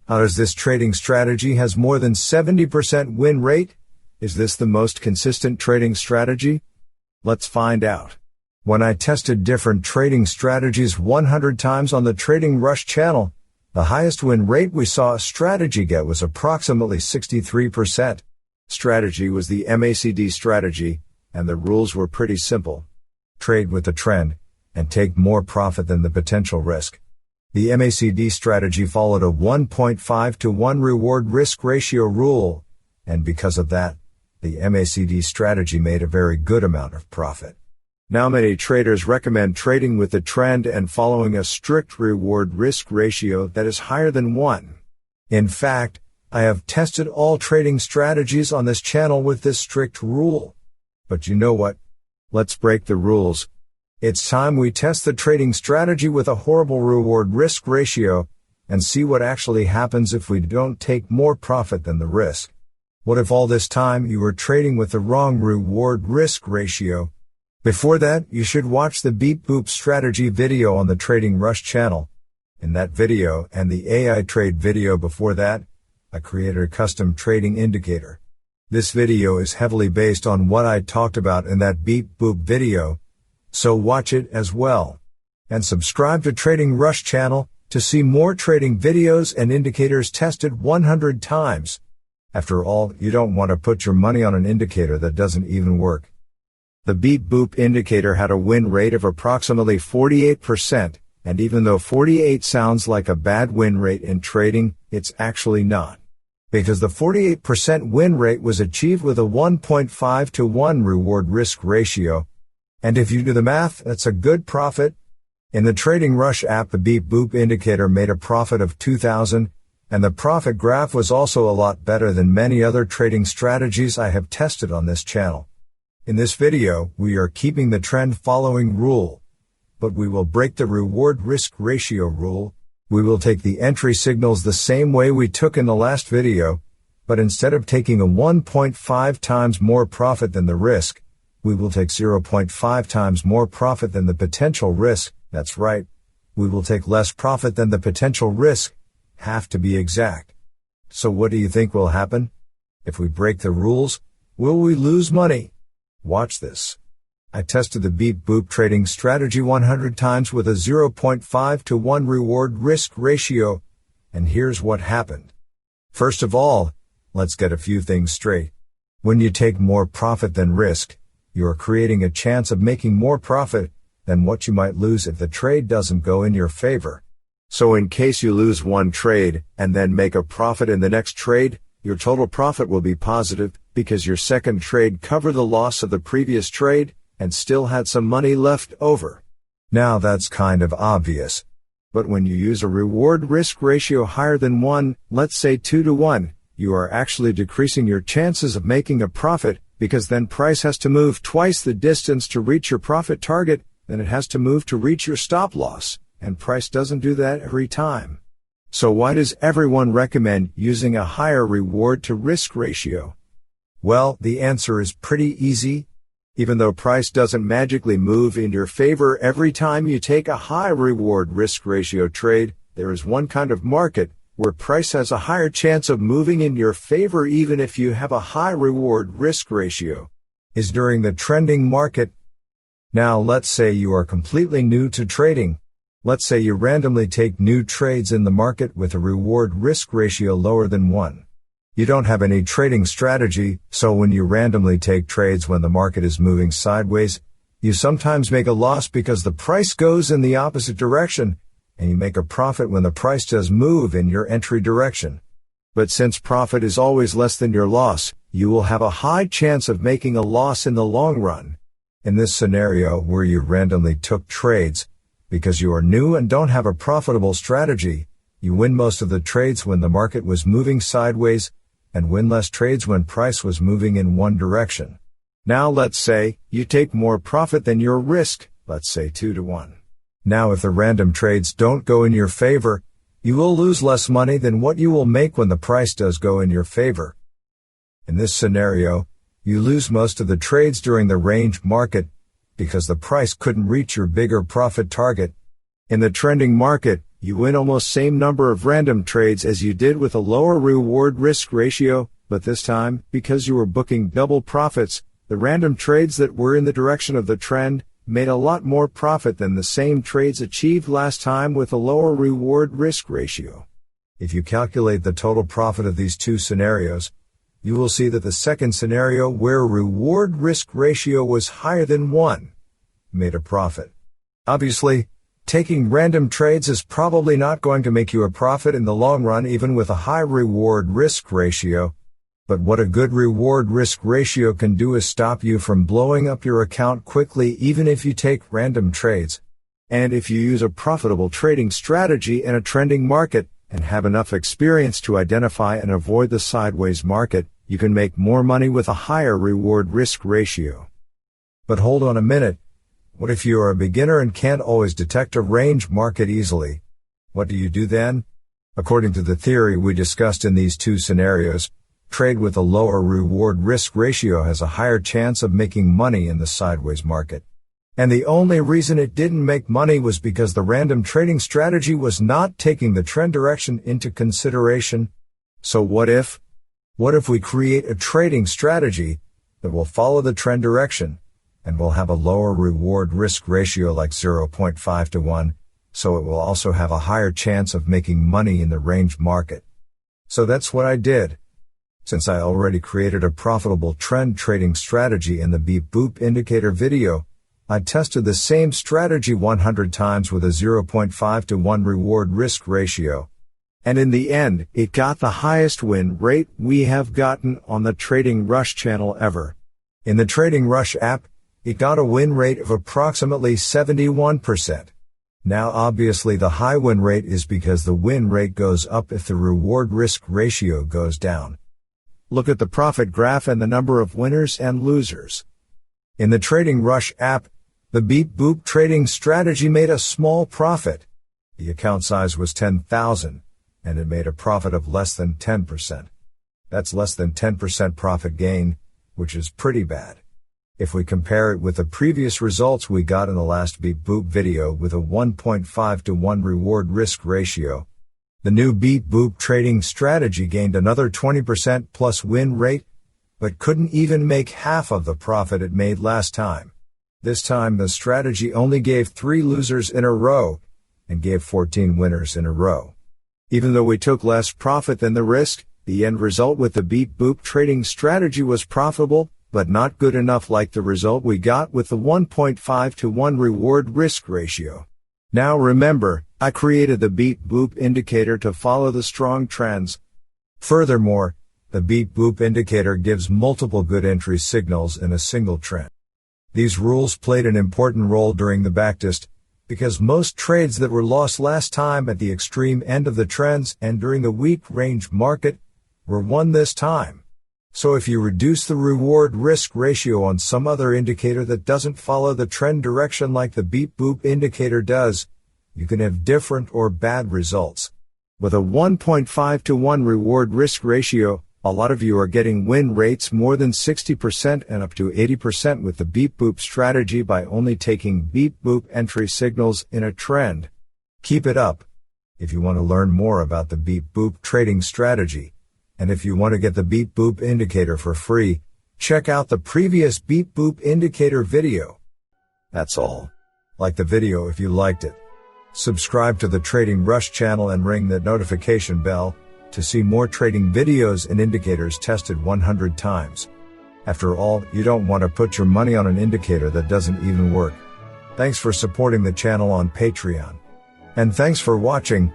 How does this trading strategy has more than 70% win rate? Is this the most consistent trading strategy? Let's find out. When I tested different trading strategies 100 times on the Trading Rush channel, the highest win rate we saw a strategy get was approximately 63%. Strategy was the MACD strategy, and the rules were pretty simple. Trade with the trend, and take more profit than the potential risk. The MACD strategy followed a 1.5 to 1 reward-risk ratio rule, and because of that, the MACD strategy made a very good amount of profit. Now many traders recommend trading with the trend and following a strict reward-risk ratio that is higher than 1. In fact, I have tested all trading strategies on this channel with this strict rule. But you know what? Let's break the rules. It's time we test the trading strategy with a horrible reward-risk ratio and see what actually happens if we don't take more profit than the risk. What if all this time you were trading with the wrong reward-risk ratio? Before that, you should watch the Beep Boop strategy video on the Trading Rush channel. In that video and the AI trade video before that, I created a custom trading indicator. This video is heavily based on what I talked about in that Beep Boop video, so watch it as well. And subscribe to Trading Rush channel to see more trading videos and indicators tested 100 times. After all, you don't want to put your money on an indicator that doesn't even work. The Beep Boop indicator had a win rate of approximately 48%, and even though 48 sounds like a bad win rate in trading, it's actually not. Because the 48% win rate was achieved with a 1.5 to 1 reward-risk ratio. And if you do the math, that's a good profit. In the Trading Rush app, the Beep Boop indicator made a profit of 2,000, and the profit graph was also a lot better than many other trading strategies I have tested on this channel. In this video, we are keeping the trend following rule, but we will break the reward-risk ratio rule. We will take the entry signals the same way we took in the last video, but instead of taking a 1.5 times more profit than the risk, we will take 0.5 times more profit than the potential risk. That's right. We will take less profit than the potential risk, half to be exact. So what do you think will happen? If we break the rules, will we lose money? Watch this. I tested the Beep Boop trading strategy 100 times with a 0.5 to 1 reward-risk ratio, and here's what happened. First of all, let's get a few things straight. When you take more profit than risk, you are creating a chance of making more profit than what you might lose if the trade doesn't go in your favor. So in case you lose one trade and then make a profit in the next trade, your total profit will be positive because your second trade covered the loss of the previous trade and still had some money left over. Now that's kind of obvious. But when you use a reward-risk ratio higher than 1, let's say 2 to 1, you are actually decreasing your chances of making a profit because then price has to move twice the distance to reach your profit target, then it has to move to reach your stop loss, and price doesn't do that every time. So why does everyone recommend using a higher reward-to-risk ratio? Well, the answer is pretty easy. Even though price doesn't magically move in your favor every time you take a high reward-risk ratio trade, there is one kind of market where price has a higher chance of moving in your favor even if you have a high reward-risk ratio. Is during the trending market. Now let's say you are completely new to trading. Let's say you randomly take new trades in the market with a reward-risk ratio lower than 1. You don't have any trading strategy, so when you randomly take trades when the market is moving sideways, you sometimes make a loss because the price goes in the opposite direction, and you make a profit when the price does move in your entry direction. But since profit is always less than your loss, you will have a high chance of making a loss in the long run. In this scenario where you randomly took trades, because you are new and don't have a profitable strategy, you win most of the trades when the market was moving sideways, and win less trades when price was moving in one direction. Now let's say you take more profit than your risk, let's say 2 to 1. Now if the random trades don't go in your favor, you will lose less money than what you will make when the price does go in your favor. In this scenario, you lose most of the trades during the range market because the price couldn't reach your bigger profit target. In the trending market, You win almost same number of random trades as you did with a lower reward risk ratio, but this time, because you were booking double profits, the random trades that were in the direction of the trend made a lot more profit than the same trades achieved last time with a lower reward risk ratio. If you calculate the total profit of these two scenarios, you will see that the second scenario, where reward risk ratio was higher than 1, made a profit. Obviously, taking random trades is probably not going to make you a profit in the long run, even with a high reward risk ratio. But what a good reward risk ratio can do is stop you from blowing up your account quickly, even if you take random trades. And if you use a profitable trading strategy in a trending market and have enough experience to identify and avoid the sideways market, you can make more money with a higher reward risk ratio. But hold on a minute. What if you are a beginner and can't always detect a range market easily? What do you do then? According to the theory we discussed in these two scenarios, trade with a lower reward risk ratio has a higher chance of making money in the sideways market. And the only reason it didn't make money was because the random trading strategy was not taking the trend direction into consideration. So what if we create a trading strategy that will follow the trend direction and will have a lower reward risk ratio like 0.5 to 1, so it will also have a higher chance of making money in the range market? So that's what I did. Since I already created a profitable trend trading strategy in the Beep Boop indicator video, I tested the same strategy 100 times with a 0.5 to 1 reward risk ratio. And in the end, it got the highest win rate we have gotten on the Trading Rush channel ever. In the Trading Rush app, it got a win rate of approximately 71%. Now obviously the high win rate is because the win rate goes up if the reward risk ratio goes down. Look at the profit graph and the number of winners and losers. In the Trading Rush app, the Beep Boop trading strategy made a small profit. The account size was 10,000, and it made a profit of less than 10%. That's less than 10% profit gain, which is pretty bad. If we compare it with the previous results we got in the last Beep Boop video with a 1.5 to 1 reward risk ratio, the new Beep Boop trading strategy gained another 20% plus win rate, but couldn't even make half of the profit it made last time. This time the strategy only gave 3 losers in a row and gave 14 winners in a row. Even though we took less profit than the risk, the end result with the Beep Boop trading strategy was profitable, but not good enough like the result we got with the 1.5 to 1 reward risk ratio. Now remember, I created the Beep Boop indicator to follow the strong trends. Furthermore, the Beep Boop indicator gives multiple good entry signals in a single trend. These rules played an important role during the backtest, because most trades that were lost last time at the extreme end of the trends and during the weak range market were won this time. So if you reduce the reward risk ratio on some other indicator that doesn't follow the trend direction like the Beep Boop indicator does, you can have different or bad results. With a 1.5 to 1 reward risk ratio, a lot of you are getting win rates more than 60% and up to 80% with the Beep Boop strategy by only taking Beep Boop entry signals in a trend. Keep it up. If you want to learn more about the Beep Boop trading strategy, and if you want to get the Beep Boop indicator for free, check out the previous Beep Boop indicator video. That's all. Like the video if you liked it. Subscribe to the Trading Rush channel and ring the notification bell to see more trading videos and indicators tested 100 times. After all, you don't want to put your money on an indicator that doesn't even work. Thanks for supporting the channel on Patreon. And thanks for watching.